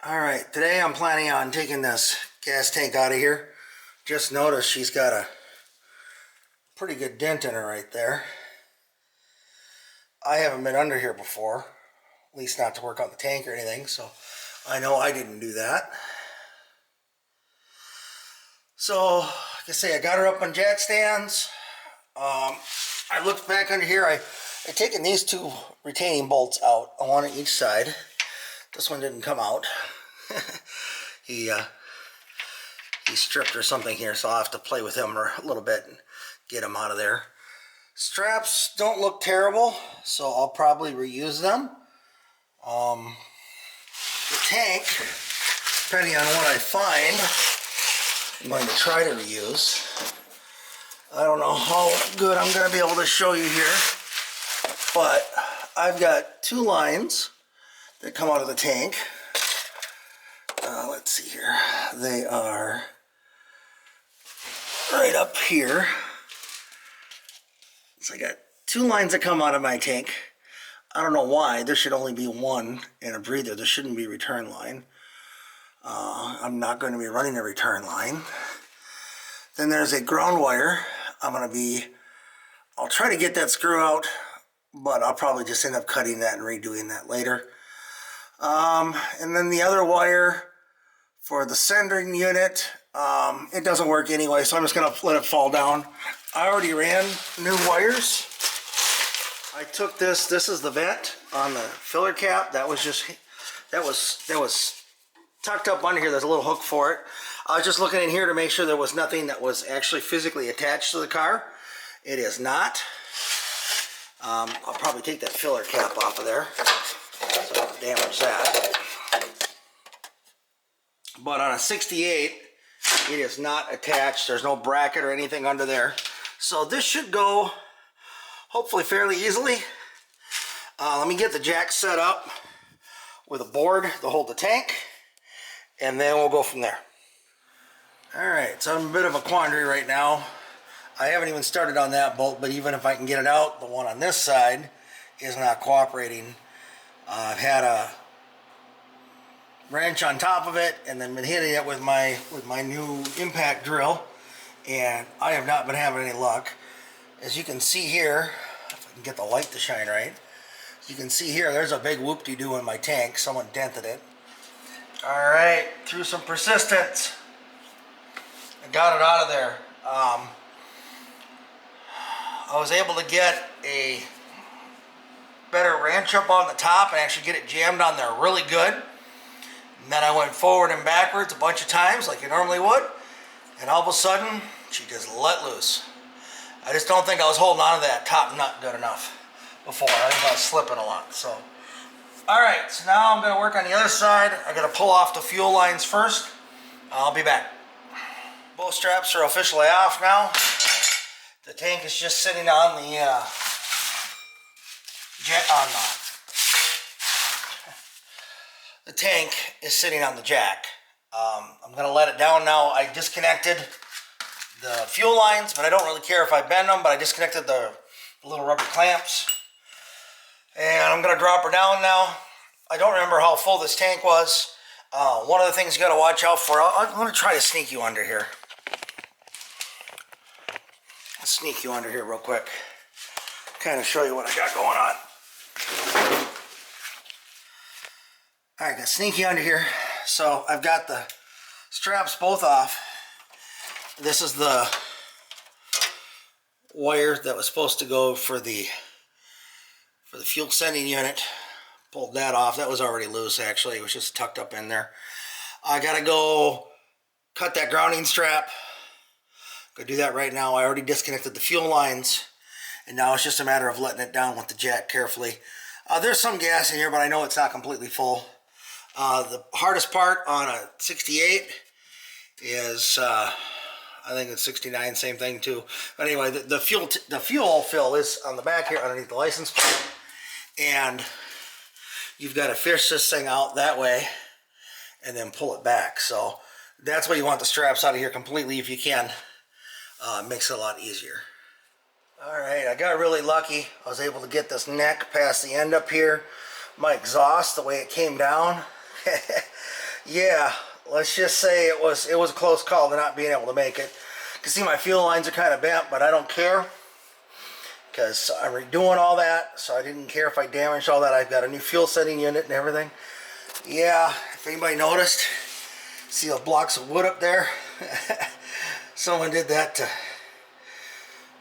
Alright, today I'm planning on taking this gas tank out of here. Just noticed she's got a pretty good dent in her right there. I haven't been under here before, at least not to work on the tank or anything, so I know I didn't do that. So, like I say, I got her up on jack stands. I looked back under here. I've taken these two retaining bolts out, one on each side. This one didn't come out. He stripped or something here, so I'll have to play with him a little bit and get him out of there. Straps don't look terrible, so I'll probably reuse them. The tank, depending on what I find, I'm going to try to reuse. I don't know how good I'm going to be able to show you here, but I've got two lines that come out of the tank. Let's see here. They are right up here. So I got two lines that come out of my tank. I don't know why. There should only be one and a breather. There shouldn't be a return line. I'm not going to be running a return line. Then there's a ground wire. I'll try to get that screw out, but I'll probably just end up cutting that and redoing that later. And then the other wire for the sending unit, it doesn't work anyway, so I'm just going to let it fall down. I already ran new wires. I took this is the vent on the filler cap. That was tucked up under here. There's a little hook for it. I was just looking in here to make sure there was nothing that was actually physically attached to the car. It is not. I'll probably take that filler cap off of there so I don't damage that. But on a 68, it is not attached. There's no bracket or anything under there. So this should go hopefully fairly easily. Let me get the jack set up with a board to hold the tank, and then we'll go from there. Alright, so I'm a bit of a quandary right now. I haven't even started on that bolt, but even if I can get it out, the one on this side is not cooperating. I've had a wrench on top of it and then been hitting it with my new impact drill, and I have not been having any luck. As you can see here, if I can get the light to shine right, you can see here there's a big whoop-de-doo in my tank. Someone dented it. Alright, through some persistence, I got it out of there. I was able to get a better wrench up on the top and actually get it jammed on there really good. And then I went forward and backwards a bunch of times like you normally would, and all of a sudden she just let loose. I just don't think I was holding on to that top nut good enough before. I think I was slipping a lot. So, alright, so now I'm going to work on the other side. I got to pull off the fuel lines first. I'll be back. Both straps are officially off now. The tank is just sitting on the the tank is sitting on the jack. I'm going to let it down now. I disconnected the fuel lines, but I don't really care if I bend them, but I disconnected the little rubber clamps. And I'm going to drop her down now. I don't remember how full this tank was. One of the things you got to watch out for, I'm going to try to sneak you under here. I'll sneak you under here real quick. Kind of show you what I got going on. Alright, got sneaky under here. So I've got the straps both off. This is the wire that was supposed to go for the fuel sending unit. Pulled that off. That was already loose actually. It was just tucked up in there. I gotta go cut that grounding strap. Go do that right now. I already disconnected the fuel lines, and now it's just a matter of letting it down with the jack carefully. There's some gas in here, but I know it's not completely full. The hardest part on a 68 is, I think it's 69, same thing too. But anyway, the fuel fill is on the back here underneath the license plate, and you've got to fish this thing out that way and then pull it back. So that's why you want the straps out of here completely if you can. Makes it a lot easier. Alright, I got really lucky. I was able to get this neck past the end up here. My exhaust, the way it came down, Yeah, let's just say it was a close call to not being able to make it. You can see my fuel lines are kind of bent, but I don't care because I'm redoing all that, so I didn't care if I damaged all that. I've got a new fuel sending unit and everything. Yeah, if anybody noticed, see the blocks of wood up there? Someone did that to,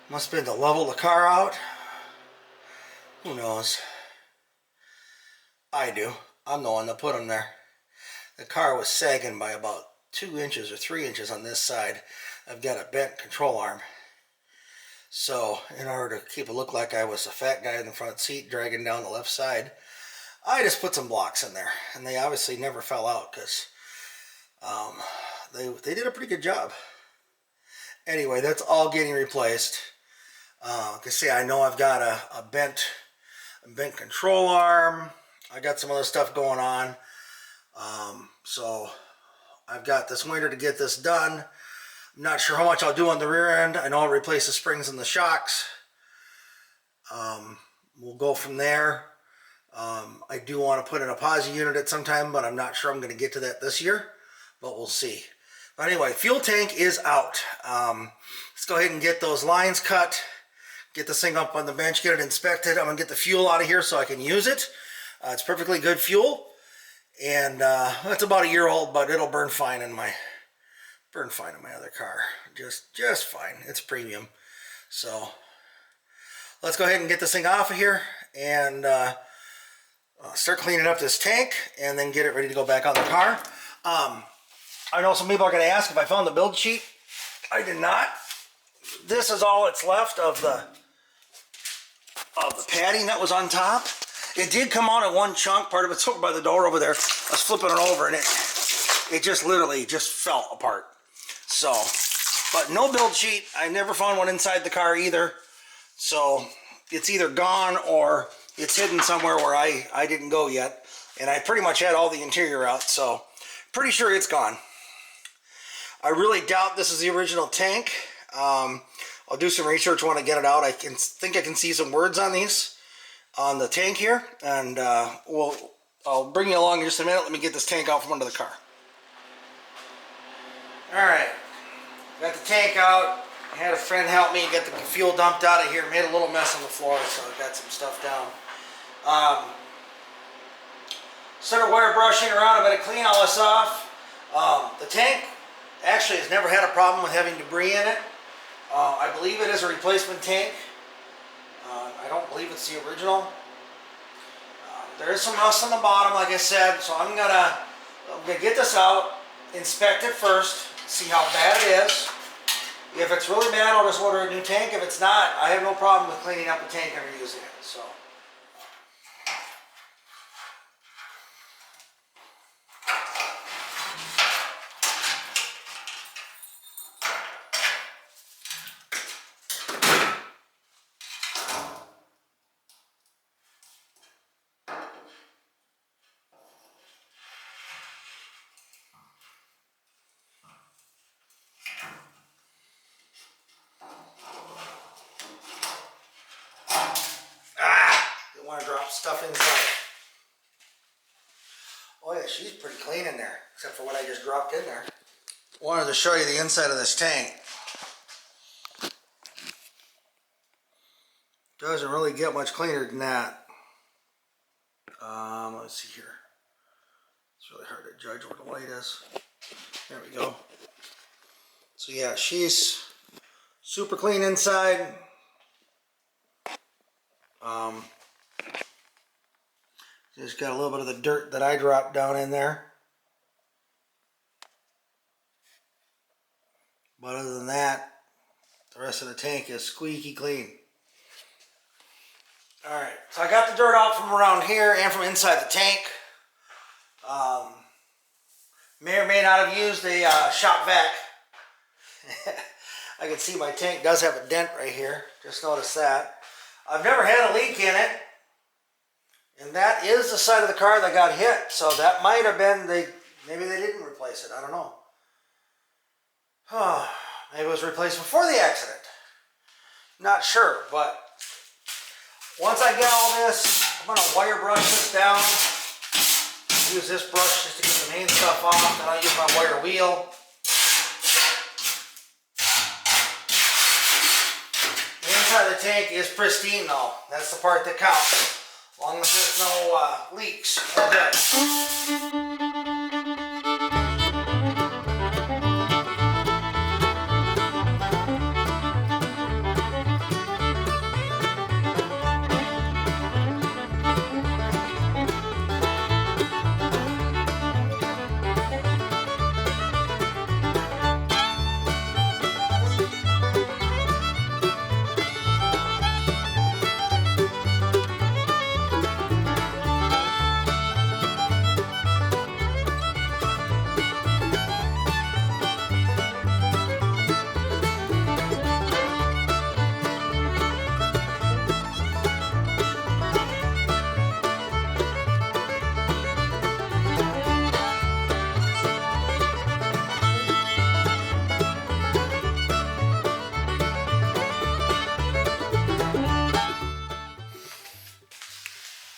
must have been to level the car out. Who knows? I do. I'm the one that put them there. The car was sagging by about 2 inches or 3 inches on this side. I've got a bent control arm. So in order to keep it look like I was a fat guy in the front seat dragging down the left side, I just put some blocks in there. And they obviously never fell out because they did a pretty good job. Anyway, that's all getting replaced. You can see I know I've got a bent control arm. I got some other stuff going on. So I've got this winter to get this done. I'm not sure how much I'll do on the rear end. I know I'll replace the springs and the shocks. We'll go from there. I do want to put in a posi unit at some time, but I'm not sure I'm going to get to that this year, but we'll see. But anyway, fuel tank is out. Let's go ahead and get those lines cut, get this thing up on the bench, get it inspected. I'm going to get the fuel out of here so I can use it. It's perfectly good fuel, and it's about a year old, but it'll burn fine in my other car. Just fine. It's premium. So let's go ahead and get this thing off of here and start cleaning up this tank and then get it ready to go back on the car. I know some people are going to ask if I found the build sheet. I did not. This is all that's left of the padding that was on top. It did come out in one chunk. Part of it's over by the door over there. I was flipping it over and it just literally just fell apart. So, but no build sheet. I never found one inside the car either. So it's either gone or it's hidden somewhere where I didn't go yet. And I pretty much had all the interior out, so pretty sure it's gone. I really doubt this is the original tank. I'll do some research when I get it out. I think I can see some words on these, on the tank here, and I'll bring you along in just a minute. Let me get this tank out from under the car. Alright, got the tank out. I had a friend help me get the fuel dumped out of here. Made a little mess on the floor, so I got some stuff down. Started wire brushing around. I'm going to clean all this off. The tank actually has never had a problem with having debris in it. I believe it is a replacement tank. I don't believe it's the original. There is some rust on the bottom, like I said, so I'm gonna get this out, inspect it first, see how bad it is. If it's really bad, I'll just order a new tank. If it's not, I have no problem with cleaning up the tank and reusing it. So. Want to drop stuff inside. Oh yeah, she's pretty clean in there, except for what I just dropped in there. Wanted to show you the inside of this tank. Doesn't really get much cleaner than that. Let's see here. It's really hard to judge what the light is. There we go. So yeah, she's super clean inside. Just got a little bit of the dirt that I dropped down in there. But other than that, the rest of the tank is squeaky clean. Alright, so I got the dirt out from around here and from inside the tank. May or may not have used a shop vac. I can see my tank does have a dent right here. Just noticed that. I've never had a leak in it. And that is the side of the car that got hit. So that might have been, maybe they didn't replace it. I don't know. Maybe it was replaced before the accident. Not sure, but once I get all this, I'm going to wire brush this down. use this brush just to get the main stuff off. Then I'll use my wire wheel. The inside of the tank is pristine though. That's the part that counts. As long as there's no leaks, we're good.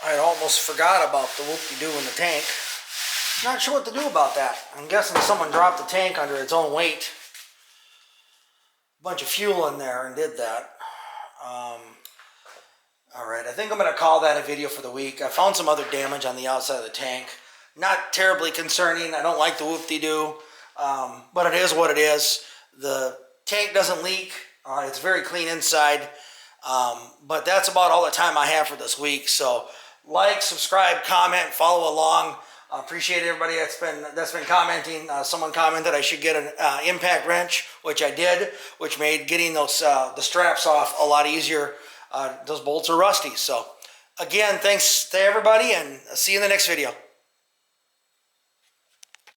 I almost forgot about the whoop-de-doo in the tank. Not sure what to do about that. I'm guessing someone dropped the tank under its own weight. A bunch of fuel in there and did that. Alright, I think I'm going to call that a video for the week. I found some other damage on the outside of the tank. Not terribly concerning. I don't like the whoop-de-doo. But it is what it is. The tank doesn't leak. It's very clean inside. But that's about all the time I have for this week. So like, subscribe, comment, follow along. Appreciate everybody that's been commenting. Someone commented I should get an impact wrench, which I did, which made getting those the straps off a lot easier. Those bolts are rusty. So again, thanks to everybody, and see you in the next video.